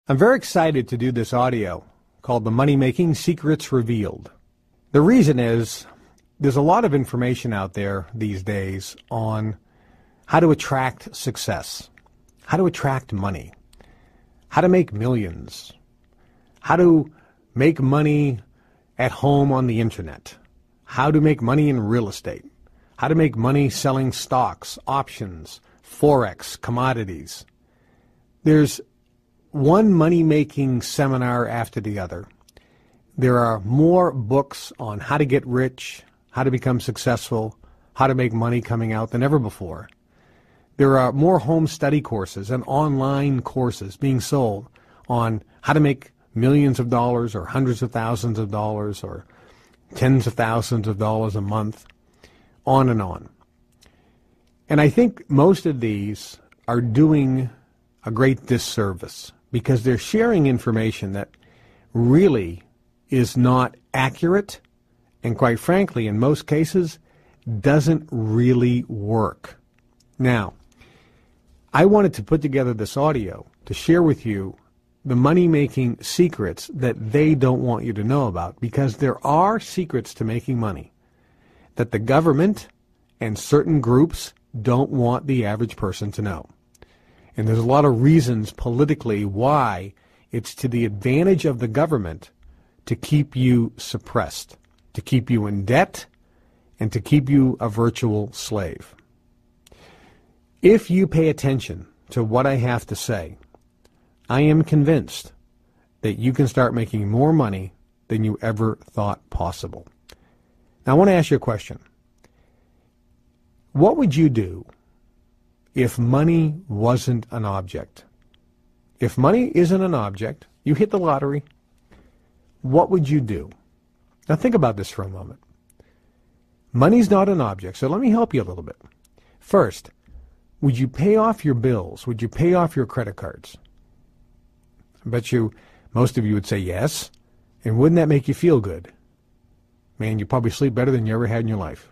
I'm very excited to do this audio called The Money Making Secrets Revealed. The reason is there's a lot of information out there these days on how to attract success, how to attract money, how to make millions, how to make money at home on the internet, how to make money in real estate, how to make money selling stocks, options, forex, commodities. There's one money-making seminar after the other. There are more books on how to get rich, how to become successful, how to make money coming out than ever before. There are more home study courses and online courses being sold on how to make millions of dollars or hundreds of thousands of dollars or tens of thousands of dollars a month, on and on. And I think most of these are doing a great disservice because they're sharing information that really is not accurate and, quite frankly, in most cases, doesn't really work. Now, I wanted to put together this audio to share with you the money-making secrets that they don't want you to know about, because there are secrets to making money that the government and certain groups don't want the average person to know. And there's a lot of reasons politically why it's to the advantage of the government to keep you suppressed, to keep you in debt, and to keep you a virtual slave. If you pay attention to what I have to say, I am convinced that you can start making more money than you ever thought possible. Now, I want to ask you a question. What would you do if money wasn't an object? If money isn't an object, you hit the lottery, what would you do? Now think about this for a moment. Money's not an object, so let me help you a little bit. First, would you pay off your bills? Would you pay off your credit cards? I bet you most of you would say yes. And wouldn't that make you feel good? Man, you probably sleep better than you ever had in your life.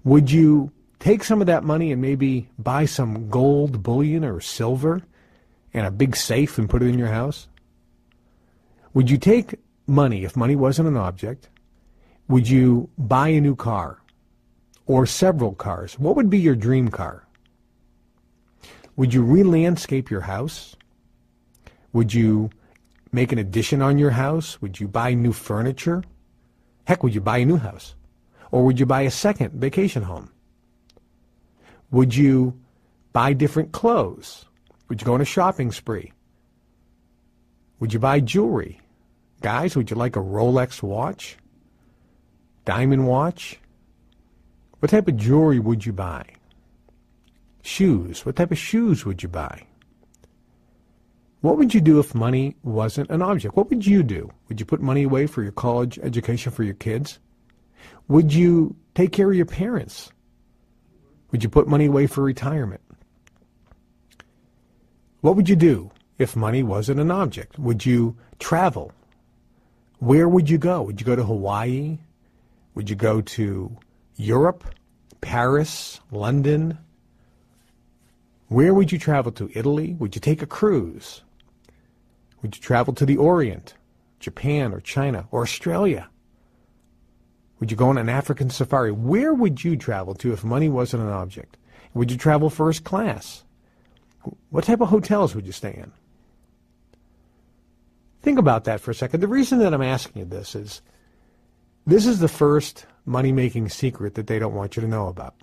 Would you take some of that money and maybe buy some gold bullion or silver and a big safe and put it in your house? Would you take money, if money wasn't an object, would you buy a new car or several cars? What would be your dream car? Would you re-landscape your house? Would you make an addition on your house? Would you buy new furniture? Heck, would you buy a new house? Or would you buy a second vacation home? Would you buy different clothes? Would you go on a shopping spree? Would you buy jewelry? Guys, would you like a Rolex watch? Diamond watch? What type of jewelry would you buy? Shoes. What type of shoes would you buy? What would you do if money wasn't an object? What would you do? Would you put money away for your college education for your kids? Would you take care of your parents? Would you put money away for retirement? What would you do if money wasn't an object? Would you travel? Where would you go? Would you go to Hawaii? Would you go to Europe, Paris, London? Where would you travel to? Italy? Would you take a cruise? Would you travel to the Orient, Japan or China or Australia? Would you go on an African safari? Where would you travel to if money wasn't an object? Would you travel first class? What type of hotels would you stay in? Think about that for a second. The reason that I'm asking you this is the first money-making secret that they don't want you to know about.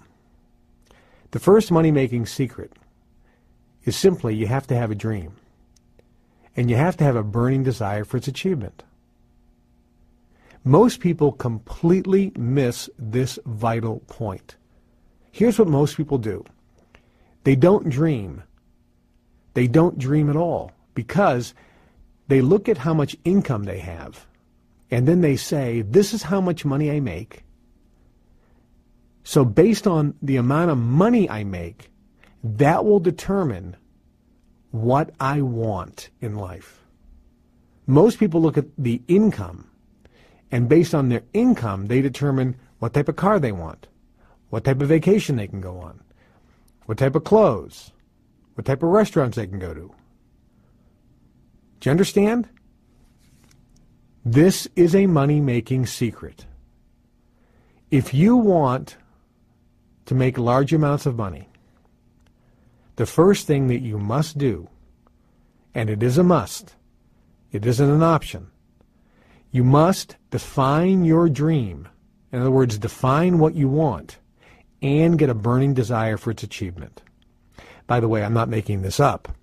The first money-making secret is simply you have to have a dream. And you have to have a burning desire for its achievement. Most people completely miss this vital point. Here's what most people do. They don't dream. They don't dream at all because they look at how much income they have and then they say, this is how much money I make. So based on the amount of money I make, that will determine what I want in life. Most people look at the income, and based on their income, they determine what type of car they want, what type of vacation they can go on, what type of clothes, what type of restaurants they can go to. Do you understand? This is a money-making secret. If you want to make large amounts of money, the first thing that you must do, and it is a must, it isn't an option, you must define your dream. In other words, define what you want and get a burning desire for its achievement. By the way, I'm not making this up.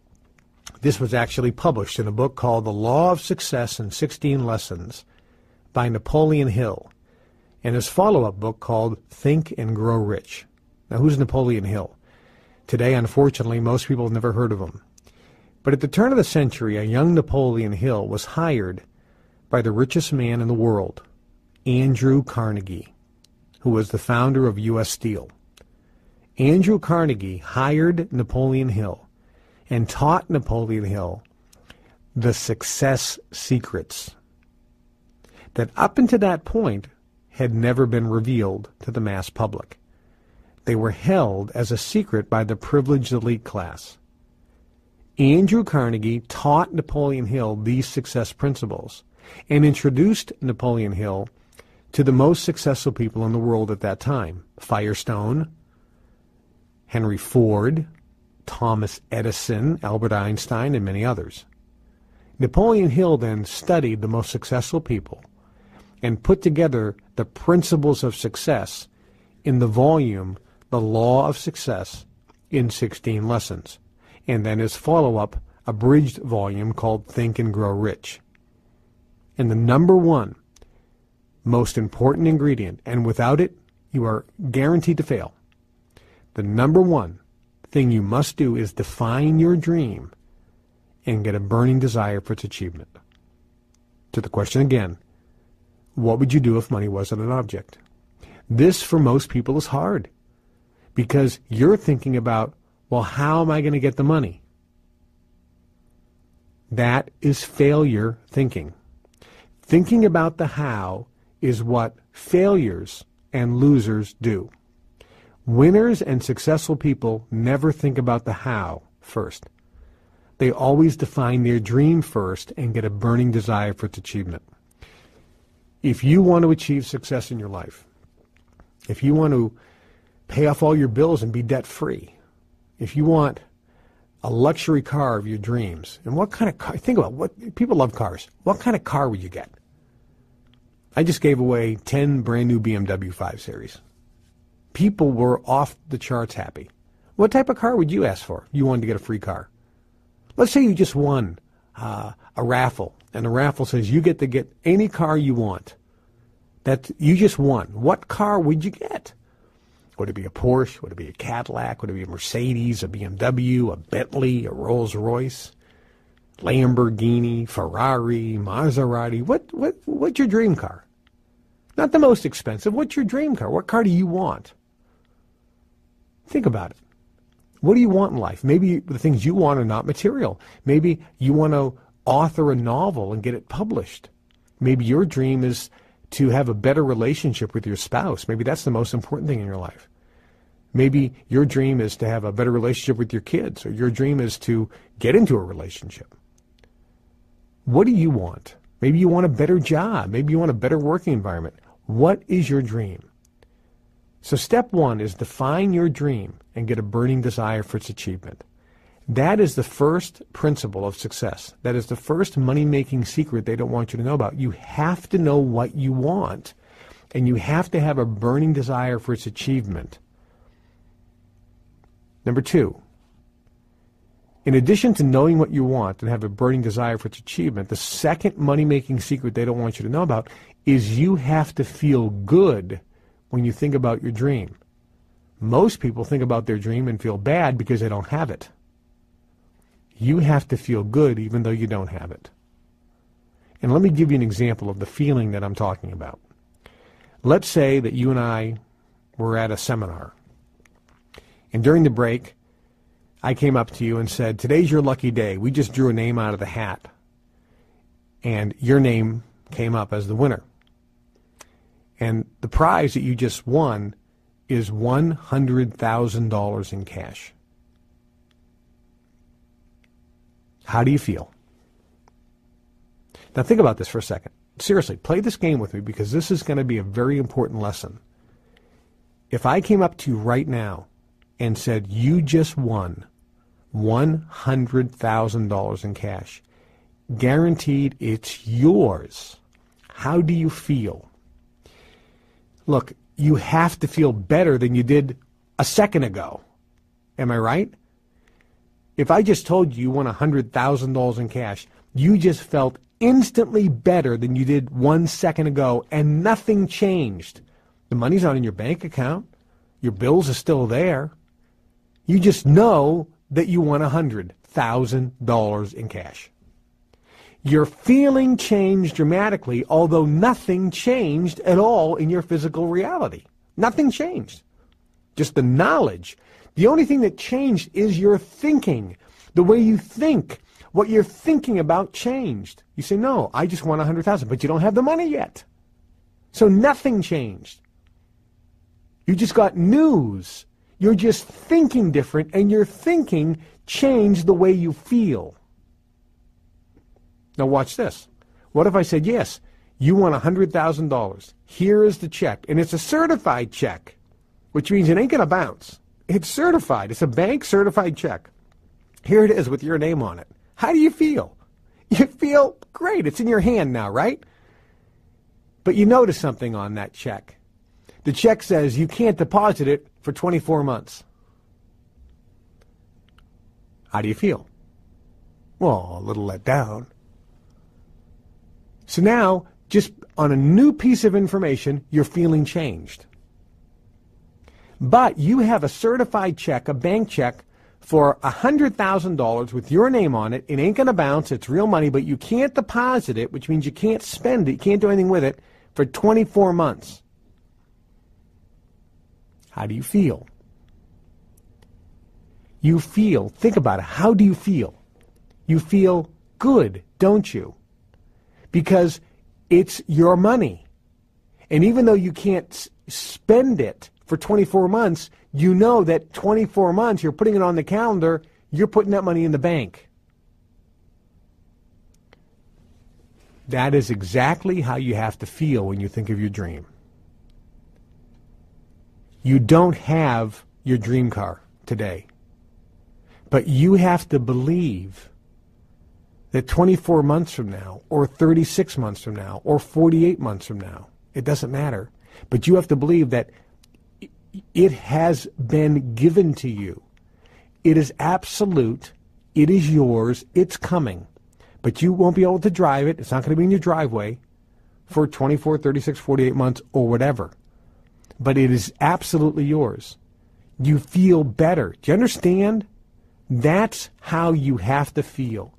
This was actually published in a book called The Law of Success in 16 Lessons by Napoleon Hill, and his follow-up book called Think and Grow Rich. Now, who's Napoleon Hill? Today, unfortunately, most people have never heard of him. But at the turn of the century, a young Napoleon Hill was hired by the richest man in the world, Andrew Carnegie, who was the founder of U.S. Steel. Andrew Carnegie hired Napoleon Hill and taught Napoleon Hill the success secrets that up until that point had never been revealed to the mass public. They were held as a secret by the privileged elite class. Andrew Carnegie taught Napoleon Hill these success principles and introduced Napoleon Hill to the most successful people in the world at that time: Firestone, Henry Ford, Thomas Edison, Albert Einstein, and many others. Napoleon Hill then studied the most successful people and put together the principles of success in the volume The Law of Success in 16 Lessons, and then his follow-up abridged volume called Think and Grow Rich. And the number one most important ingredient, and without it you are guaranteed to fail, the number one thing you must do is define your dream and get a burning desire for its achievement. To the question again, what would you do if money wasn't an object? This, for most people, is hard because you're thinking about, well, how am I going to get the money? That is failure thinking. Thinking about the how is what failures and losers do. Winners and successful people never think about the how first. They always define their dream first and get a burning desire for its achievement. If you want to achieve success in your life, if you want to pay off all your bills and be debt-free, if you want a luxury car of your dreams, and what kind of car, think about what, people love cars. What kind of car would you get? I just gave away 10 brand new BMW 5 Series. People were off the charts happy. What type of car would you ask for? You wanted to get a free car. Let's say you just won a raffle, and the raffle says you get to get any car you want. That you just won. What car would you get? Would it be a Porsche? Would it be a Cadillac? Would it be a Mercedes, a BMW, a Bentley, a Rolls-Royce, Lamborghini, Ferrari, Maserati? What's your dream car? Not the most expensive. What's your dream car? What car do you want? Think about it. What do you want in life? Maybe the things you want are not material. Maybe you want to author a novel and get it published. Maybe your dream is to have a better relationship with your spouse. Maybe that's the most important thing in your life. Maybe your dream is to have a better relationship with your kids, or your dream is to get into a relationship. What do you want? Maybe you want a better job. Maybe you want a better working environment. What is your dream? So step one is define your dream and get a burning desire for its achievement. That is the first principle of success. That is the first money-making secret they don't want you to know about. You have to know what you want, and you have to have a burning desire for its achievement. Number two, in addition to knowing what you want and have a burning desire for its achievement, the second money-making secret they don't want you to know about is you have to feel good when you think about your dream. Most people think about their dream and feel bad because they don't have it. You have to feel good even though you don't have it. And let me give you an example of the feeling that I'm talking about. Let's say that you and I were at a seminar, and during the break, I came up to you and said, today's your lucky day. We just drew a name out of the hat, and your name came up as the winner. And the prize that you just won is $100,000 in cash. How do you feel? Now think about this for a second. Seriously, play this game with me because this is going to be a very important lesson. If I came up to you right now and said, you just won $100,000 in cash, guaranteed it's yours, how do you feel? Look, you have to feel better than you did a second ago. Am I right? If I just told you you won $100,000 in cash, you just felt instantly better than you did 1 second ago, and nothing changed. The money's not in your bank account. Your bills are still there. You just know that you won $100,000 in cash. Your feeling changed dramatically, although nothing changed at all in your physical reality. Nothing changed. Just the knowledge. The only thing that changed is your thinking. The way you think. What you're thinking about changed. You say, no, I just won $100,000, but you don't have the money yet. So nothing changed. You just got news. You're just thinking different, and your thinking changed the way you feel. Now watch this. What if I said, yes, you won $100,000. Here is the check, and it's a certified check, which means it ain't going to bounce. It's certified. It's a bank-certified check. Here it is with your name on it. How do you feel? You feel great. It's in your hand now, right? But you notice something on that check. The check says you can't deposit it for 24 months. How do you feel? Well, a little let down. So now, just on a new piece of information, your feeling changed. But you have a certified check, a bank check, for $100,000 with your name on it. It ain't going to bounce. It's real money, but you can't deposit it, which means you can't spend it. You can't do anything with it for 24 months. How do you feel? You feel, think about it, how do you feel? You feel good, don't you? Because it's your money. And even though you can't spend it for 24 months, you know that 24 months, you're putting it on the calendar, you're putting that money in the bank. That is exactly how you have to feel when you think of your dream. You don't have your dream car today, but you have to believe that 24 months from now, or 36 months from now, or 48 months from now, it doesn't matter, but you have to believe that it has been given to you. It is absolute. It is yours. It's coming. But you won't be able to drive it. It's not going to be in your driveway for 24, 36, 48 months or whatever. But it is absolutely yours. You feel better. Do you understand? That's how you have to feel.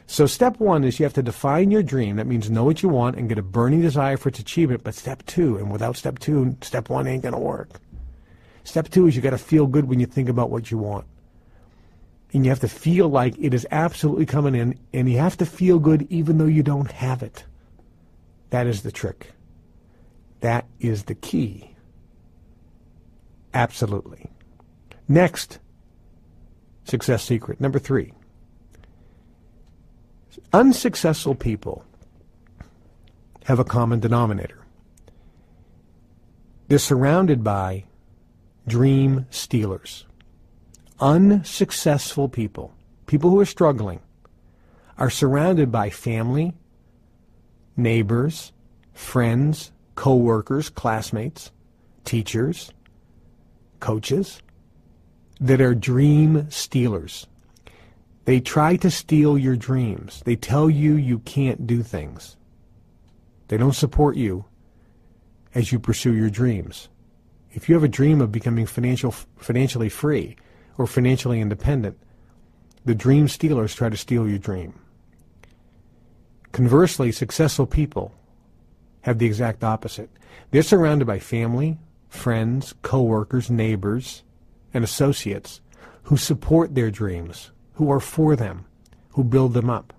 So step one is you have to define your dream. That means know what you want and get a burning desire for its achievement. But step two, and without step two, step one ain't going to work. Step two is you got to feel good when you think about what you want. And you have to feel like it is absolutely coming in, and you have to feel good even though you don't have it. That is the trick. That is the key. Absolutely. Next success secret, number 3. Unsuccessful people have a common denominator. They're surrounded by dream stealers. Unsuccessful people, people who are struggling, are surrounded by family, neighbors, friends, co-workers, classmates, teachers, coaches that are dream stealers. They try to steal your dreams. They tell you you can't do things. They don't support you as you pursue your dreams. If you have a dream of becoming financially free or financially independent, the dream stealers try to steal your dream. Conversely, successful people have the exact opposite. They're surrounded by family, friends, co-workers, neighbors, and associates who support their dreams, who are for them, who build them up.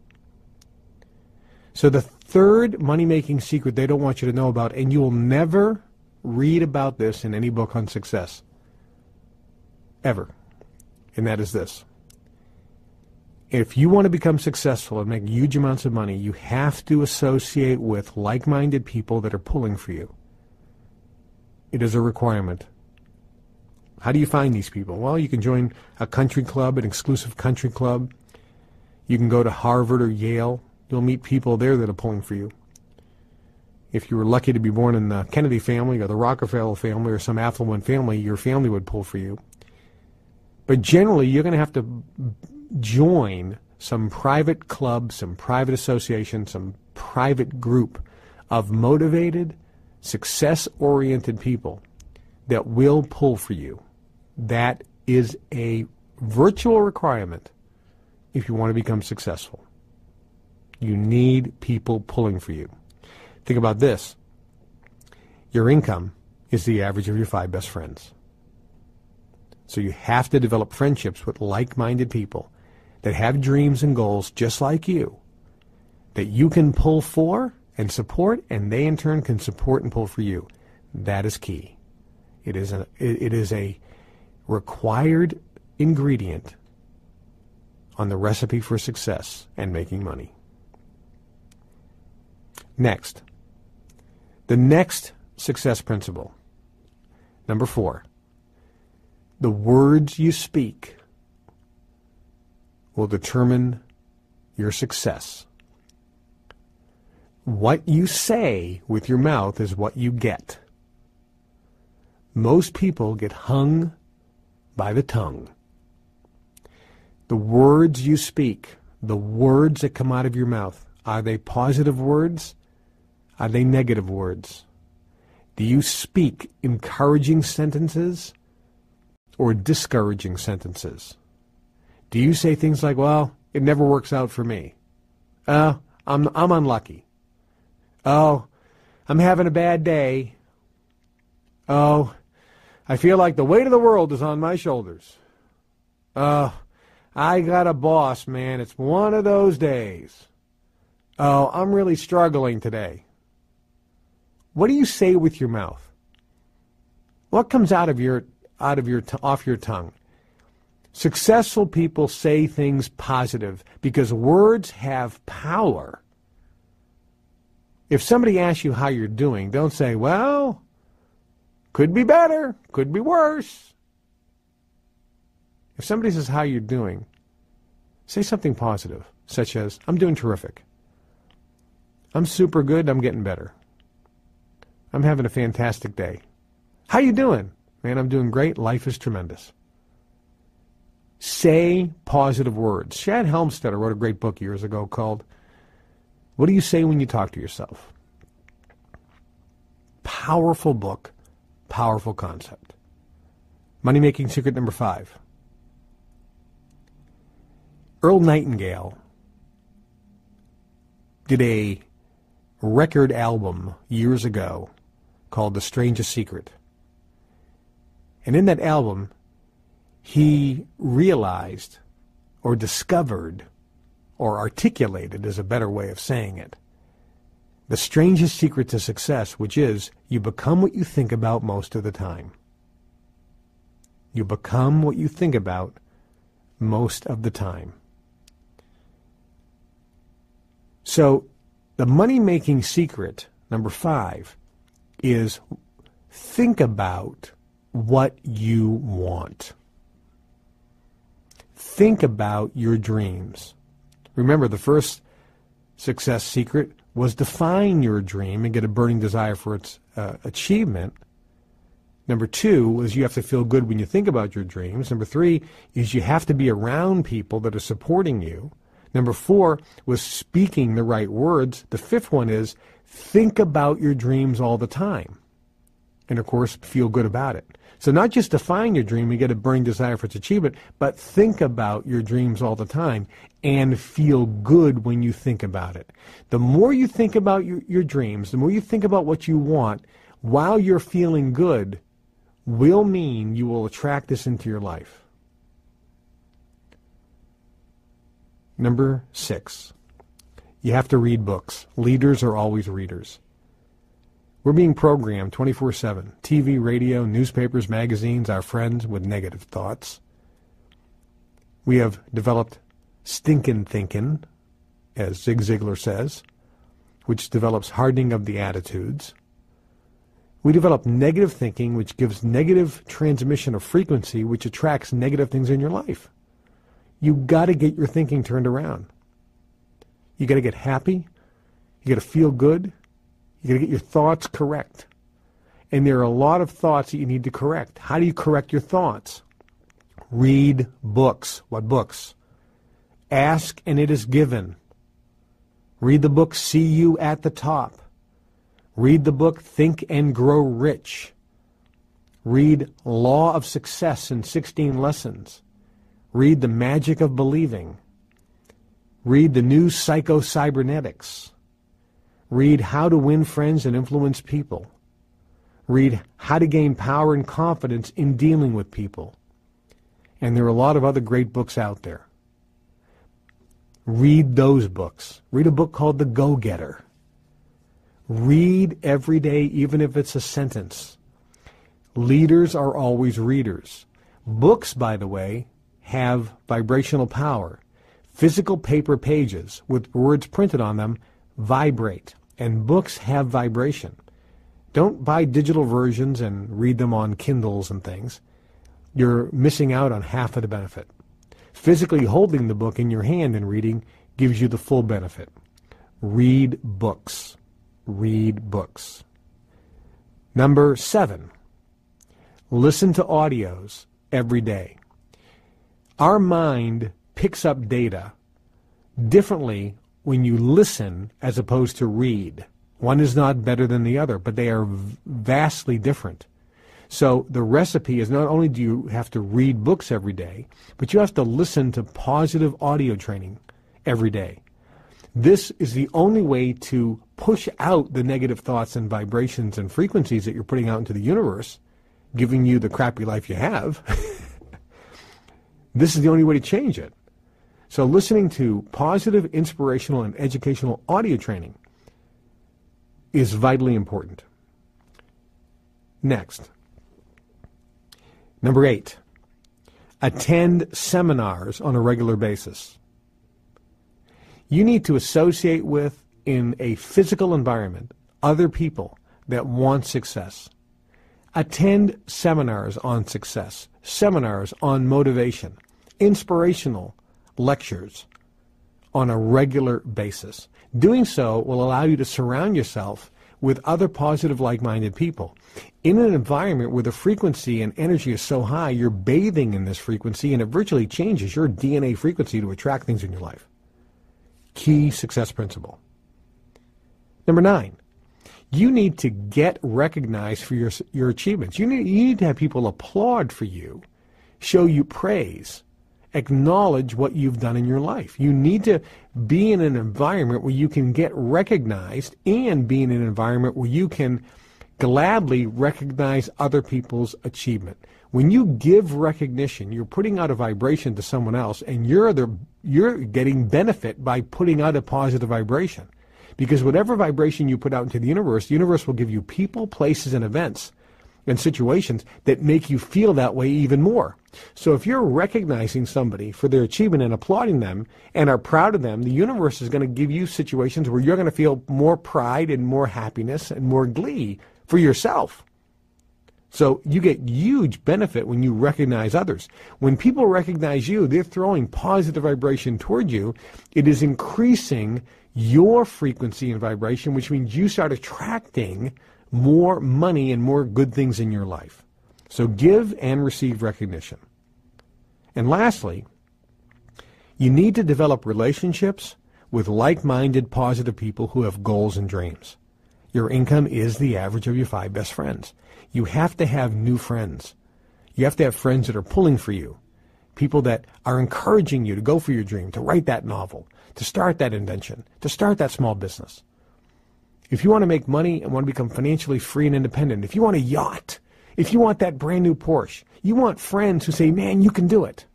So the third money-making secret they don't want you to know about, and you will never read about this in any book on success, ever, and that is this. If you want to become successful and make huge amounts of money, you have to associate with like-minded people that are pulling for you. It is a requirement. How do you find these people? Well, you can join a country club, an exclusive country club. You can go to Harvard or Yale. You'll meet people there that are pulling for you. If you were lucky to be born in the Kennedy family or the Rockefeller family or some affluent family, your family would pull for you. But generally, you're going to have to join some private club, some private association, some private group of motivated, success-oriented people that will pull for you. That is a virtual requirement if you want to become successful. You need people pulling for you. Think about this. Your income is the average of your 5 best friends. So you have to develop friendships with like-minded people that have dreams and goals just like you, that you can pull for and support, and they in turn can support and pull for you. That is key. It is a required ingredient on the recipe for success and making money. Next, the next success principle, number 4, the words you speak will determine your success. What you say with your mouth is what you get. Most people get hung by the tongue. The words you speak, the words that come out of your mouth, are they positive words? Are they negative words? Do you speak encouraging sentences or discouraging sentences? Do you say things like, well, it never works out for me. I'm unlucky. Oh, I'm having a bad day. Oh, I feel like the weight of the world is on my shoulders. I got a boss, man. It's one of those days. Oh, I'm really struggling today. What do you say with your mouth? What comes off your tongue? Successful people say things positive because words have power. If somebody asks you how you're doing, don't say, well, could be better, could be worse. If somebody says how you're doing, say something positive, such as, I'm doing terrific. I'm super good, I'm getting better. I'm having a fantastic day. How you doing? Man, I'm doing great, life is tremendous. Say positive words. Shad Helmstetter wrote a great book years ago called, What Do You Say When You Talk to Yourself? Powerful book, powerful concept. Money-making secret number 5. Earl Nightingale did a record album years ago called The Strangest Secret. And in that album, he realized or discovered or articulated is a better way of saying it, the strangest secret to success, which is you become what you think about most of the time. You become what you think about most of the time. So the money-making secret, number 5, is think about what you want. Think about your dreams. Remember, the first success secret was define your dream and get a burning desire for its achievement. Number 2 was you have to feel good when you think about your dreams. Number 3 is you have to be around people that are supporting you. Number 4 was speaking the right words. The 5th one is think about your dreams all the time. And, of course, feel good about it. So not just define your dream and get a burning desire for its achievement, but think about your dreams all the time and feel good when you think about it. The more you think about your dreams, the more you think about what you want while you're feeling good will mean you will attract this into your life. Number 6, you have to read books. Leaders are always readers. We're being programmed 24/7. TV, radio, newspapers, magazines, our friends with negative thoughts. We have developed stinking thinking, as Zig Ziglar says, which develops hardening of the attitudes. We develop negative thinking, which gives negative transmission of frequency, which attracts negative things in your life. You got to get your thinking turned around. You got to get happy. You got to feel good. You got to get your thoughts correct. And there are a lot of thoughts that you need to correct. How do you correct your thoughts? Read books. What books? Ask and it is given. Read the book See You at the Top. Read the book Think and Grow Rich. Read Law of Success in 16 Lessons. Read The Magic of Believing. Read The New Psycho-Cybernetics. Read How to Win Friends and Influence People. Read How to Gain Power and Confidence in Dealing with People. And there are a lot of other great books out there. Read those books. Read a book called The Go-Getter. Read every day, even if it's a sentence. Leaders are always readers. Books, by the way, have vibrational power. Physical paper pages with words printed on them vibrate, and books have vibration. Don't buy digital versions and read them on Kindles and things. You're missing out on half of the benefit. Physically holding the book in your hand and reading gives you the full benefit. Read books. Read books. Number 7, listen to audios every day. Our mind picks up data differently when you listen as opposed to read. One is not better than the other, but they are vastly different. So the recipe is not only do you have to read books every day, but you have to listen to positive audio training every day. This is the only way to push out the negative thoughts and vibrations and frequencies that you're putting out into the universe, giving you the crappy life you have. This is the only way to change it. So listening to positive, inspirational, and educational audio training is vitally important. Next. Number 8, attend seminars on a regular basis. You need to associate with, in a physical environment, other people that want success. Attend seminars on success, seminars on motivation, inspirational lectures on a regular basis. Doing so will allow you to surround yourself with other positive, like-minded people. In an environment where the frequency and energy is so high, you're bathing in this frequency, and it virtually changes your DNA frequency to attract things in your life. Key success principle. Number 9, you need to get recognized for your achievements. You need to have people applaud for you, show you praise, acknowledge what you've done in your life. You need to be in an environment where you can get recognized and be in an environment where you can gladly recognize other people's achievement. When you give recognition, you're putting out a vibration to someone else, and you're getting benefit by putting out a positive vibration. Because whatever vibration you put out into the universe will give you people, places, and events and situations that make you feel that way even more. So if you're recognizing somebody for their achievement and applauding them and are proud of them, the universe is going to give you situations where you're going to feel more pride and more happiness and more glee for yourself. So you get huge benefit when you recognize others. When people recognize you, they're throwing positive vibration toward you. It is increasing your frequency and vibration, which means you start attracting more money and more good things in your life. So give and receive recognition. And lastly, you need to develop relationships with like-minded, positive people who have goals and dreams. Your income is the average of your 5 best friends. You have to have new friends. You have to have friends that are pulling for you, people that are encouraging you to go for your dream, to write that novel, to start that invention, to start that small business. If you want to make money and want to become financially free and independent, if you want a yacht, if you want that brand new Porsche, you want friends who say, man, you can do it.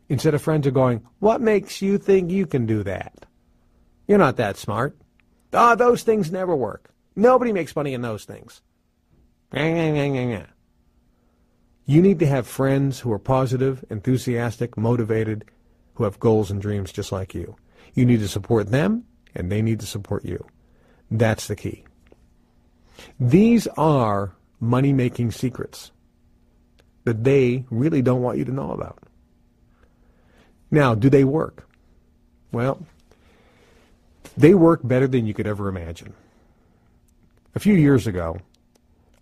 Instead of friends who are going, what makes you think you can do that? You're not that smart. Those things never work. Nobody makes money in those things. You need to have friends who are positive, enthusiastic, motivated, who have goals and dreams just like you. You need to support them, and they need to support you. That's the key. These are money-making secrets that they really don't want you to know about. Now, do they work? Well, they work better than you could ever imagine. A few years ago,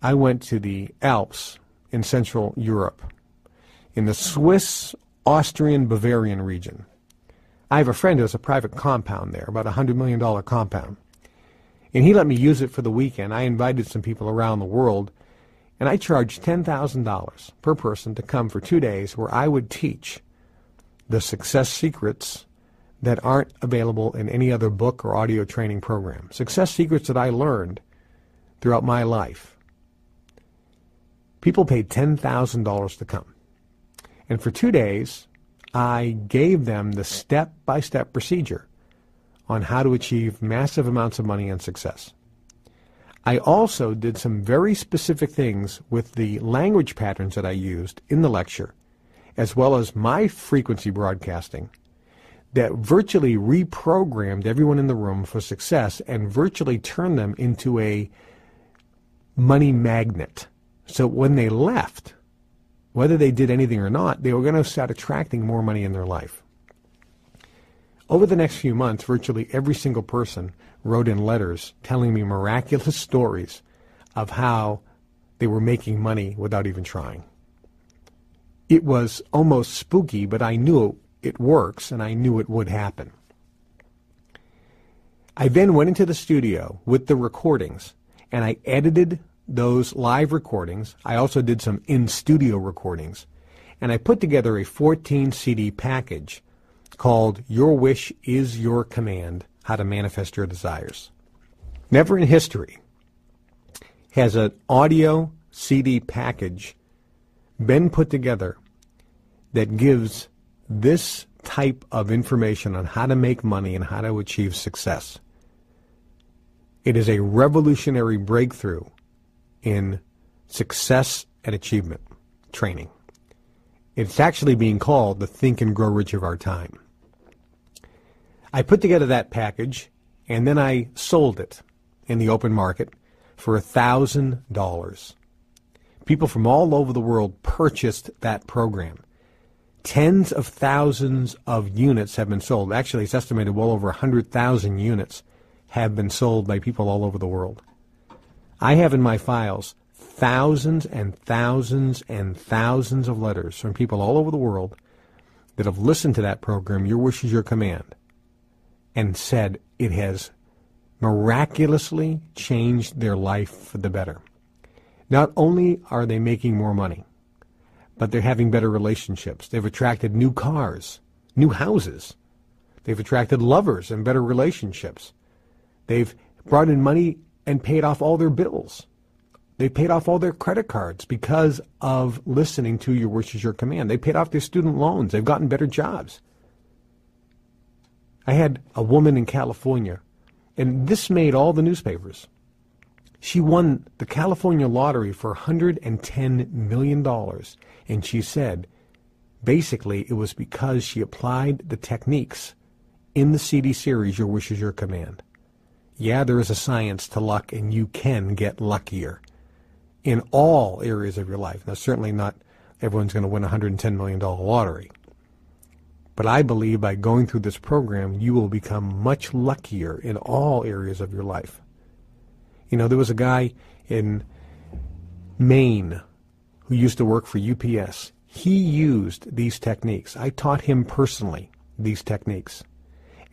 I went to the Alps in Central Europe, in the Swiss, Austrian, Bavarian region. I have a friend who has a private compound there, about a $100 million compound. And he let me use it for the weekend. I invited some people around the world, and I charged $10,000 per person to come for 2 days where I would teach the success secrets that aren't available in any other book or audio training program. Success secrets that I learned throughout my life. People paid $10,000 to come. And for 2 days, I gave them the step-by-step procedure on how to achieve massive amounts of money and success. I also did some very specific things with the language patterns that I used in the lecture, as well as my frequency broadcasting, that virtually reprogrammed everyone in the room for success and virtually turned them into a money magnet. So when they left, whether they did anything or not, they were going to start attracting more money in their life. Over the next few months, virtually every single person wrote in letters telling me miraculous stories of how they were making money without even trying. It was almost spooky, but I knew it works, and I knew it would happen. I then went into the studio with the recordings, and I edited those live recordings. I also did some in-studio recordings, and I put together a 14 CD package called Your Wish is Your Command, How to Manifest Your Desires. Never in history has an audio CD package been put together that gives this type of information on how to make money and how to achieve success. It is a revolutionary breakthrough in success and achievement training. It's actually being called the Think and Grow Rich of our time. I put together that package, and then I sold it in the open market for $1,000. People from all over the world purchased that program. Tens of thousands of units have been sold. Actually, it's estimated well over 100,000 units have been sold by people all over the world. I have in my files thousands and thousands and thousands of letters from people all over the world that have listened to that program, Your Wish is Your Command, and said it has miraculously changed their life for the better. Not only are they making more money, but they're having better relationships. They've attracted new cars, new houses. They've attracted lovers and better relationships. They've brought in money and paid off all their bills. They paid off all their credit cards because of listening to Your Wish is Your Command. They paid off their student loans. They've gotten better jobs. I had a woman in California, and this made all the newspapers. She won the California lottery for $110 million, and she said, basically, it was because she applied the techniques in the CD series, Your Wish is Your Command. Yeah, there is a science to luck, and you can get luckier in all areas of your life. Now, certainly not everyone's going to win a $110 million lottery. But I believe by going through this program, you will become much luckier in all areas of your life. You know, there was a guy in Maine who used to work for UPS. He used these techniques. I taught him personally these techniques.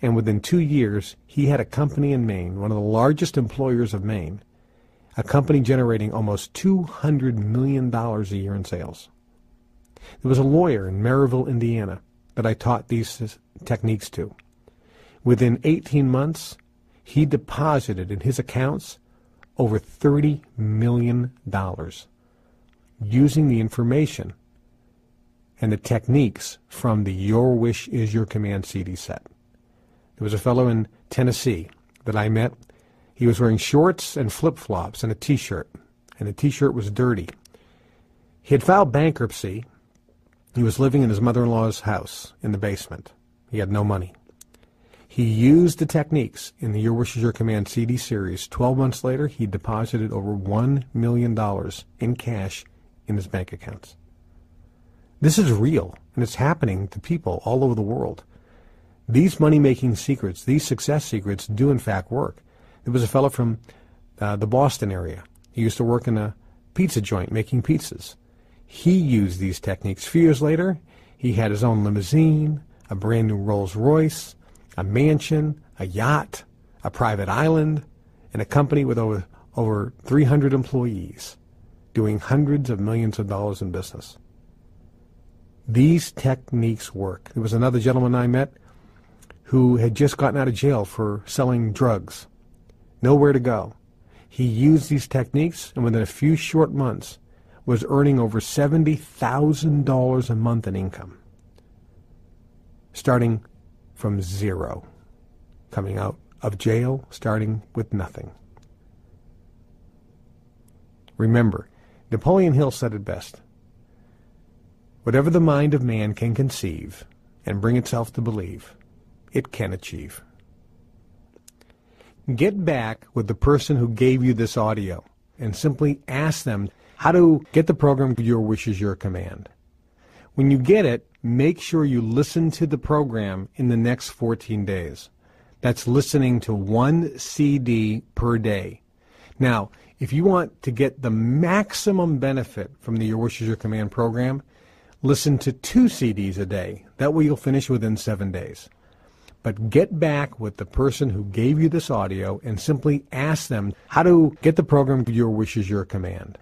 And within 2 years, he had a company in Maine, one of the largest employers of Maine, a company generating almost $200 million a year in sales. There was a lawyer in Maryville, Indiana, that I taught these techniques to. Within 18 months, he deposited in his accounts over $30 million using the information and the techniques from the Your Wish is Your Command CD set. There was a fellow in Tennessee that I met. He was wearing shorts and flip-flops and a T-shirt, and the T-shirt was dirty. He had filed bankruptcy. He was living in his mother-in-law's house in the basement. He had no money. He used the techniques in the Your Wish is Your Command CD series. 12 months later, he deposited over $1 million in cash in his bank accounts. This is real, and it's happening to people all over the world. These money-making secrets, these success secrets, do in fact work. There was a fellow from the Boston area. He used to work in a pizza joint making pizzas. He used these techniques. A few years later, he had his own limousine, a brand new Rolls Royce, a mansion, a yacht, a private island, and a company with over 300 employees doing hundreds of millions of dollars in business. These techniques work. There was another gentleman I met who had just gotten out of jail for selling drugs. Nowhere to go. He used these techniques, and within a few short months was earning over $70,000 a month in income, starting from zero, coming out of jail, starting with nothing. Remember, Napoleon Hill said it best. Whatever the mind of man can conceive and bring itself to believe, it can achieve. Get back with the person who gave you this audio and simply ask them how to get the program Your Wish is Your Command. When you get it, make sure you listen to the program in the next 14 days. That's listening to 1 CD per day. Now, if you want to get the maximum benefit from the Your Wish is Your Command program, listen to 2 CDs a day. That way you'll finish within 7 days. But get back with the person who gave you this audio and simply ask them how to get the program Your Wish is Your Command.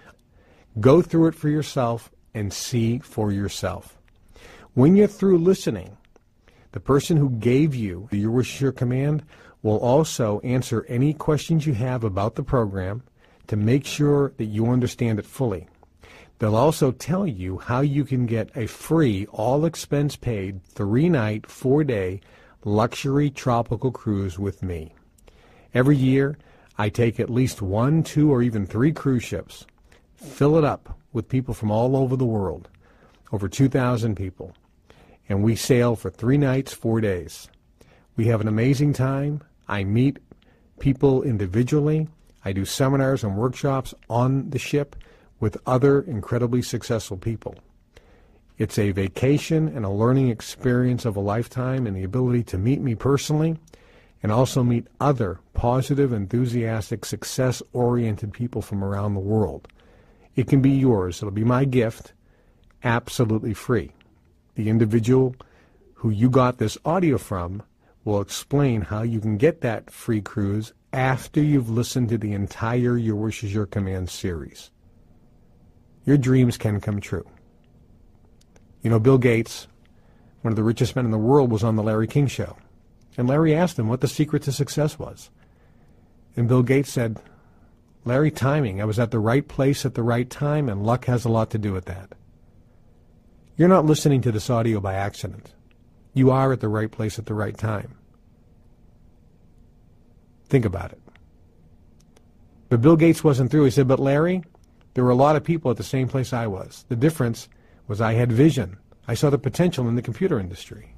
Go through it for yourself and see for yourself. When you're through listening, the person who gave you the Your Wish is Your Command will also answer any questions you have about the program to make sure that you understand it fully. They'll also tell you how you can get a free, all-expense-paid, 3-night, 4-day luxury tropical cruise with me. Every year, I take at least 1, 2, or even 3 cruise ships, fill it up with people from all over the world, over 2,000 people, and we sail for 3 nights, 4 days. We have an amazing time. I meet people individually. I do seminars and workshops on the ship with other incredibly successful people. It's a vacation and a learning experience of a lifetime, and the ability to meet me personally and also meet other positive, enthusiastic, success-oriented people from around the world. It can be yours. It'll be my gift, absolutely free. The individual who you got this audio from will explain how you can get that free cruise after you've listened to the entire Your Wish is Your Command series. Your dreams can come true. You know, Bill Gates, one of the richest men in the world, was on the Larry King Show. And Larry asked him what the secret to success was. And Bill Gates said, Larry, timing. I was at the right place at the right time, and luck has a lot to do with that. You're not listening to this audio by accident. You are at the right place at the right time. Think about it. But Bill Gates wasn't through. He said, but Larry, there were a lot of people at the same place I was. The difference was I had vision. I saw the potential in the computer industry.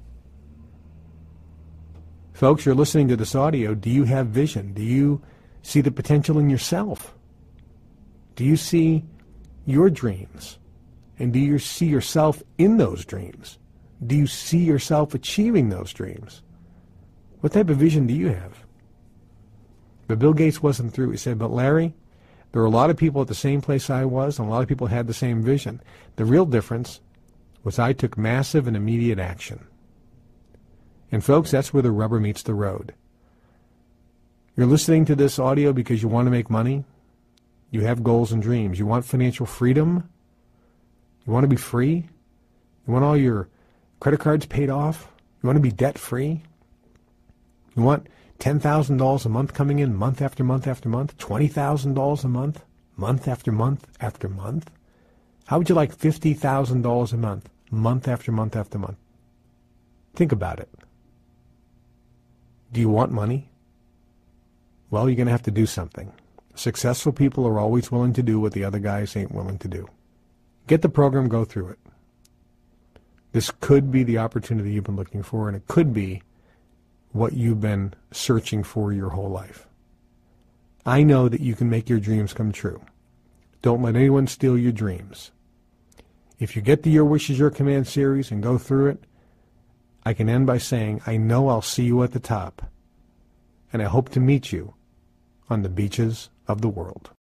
Folks, you're listening to this audio. Do you have vision? Do you see the potential in yourself? Do you see your dreams? And do you see yourself in those dreams? Do you see yourself achieving those dreams? What type of vision do you have? But Bill Gates wasn't through. He said, but Larry, there were a lot of people at the same place I was, and a lot of people had the same vision. The real difference was I took massive and immediate action. And folks, that's where the rubber meets the road. You're listening to this audio because you want to make money. You have goals and dreams. You want financial freedom. You want to be free. You want all your credit cards paid off. You want to be debt-free. You want $10,000 a month coming in month after month after month, $20,000 a month, month after month after month. How would you like $50,000 a month after month after month? Think about it. Do you want money? Well, you're going to have to do something. Successful people are always willing to do what the other guys ain't willing to do. Get the program, go through it. This could be the opportunity you've been looking for, and it could be what you've been searching for your whole life. I know that you can make your dreams come true. Don't let anyone steal your dreams. If you get the Your Wish is Your Command series and go through it, I can end by saying I know I'll see you at the top, and I hope to meet you on the beaches of the world.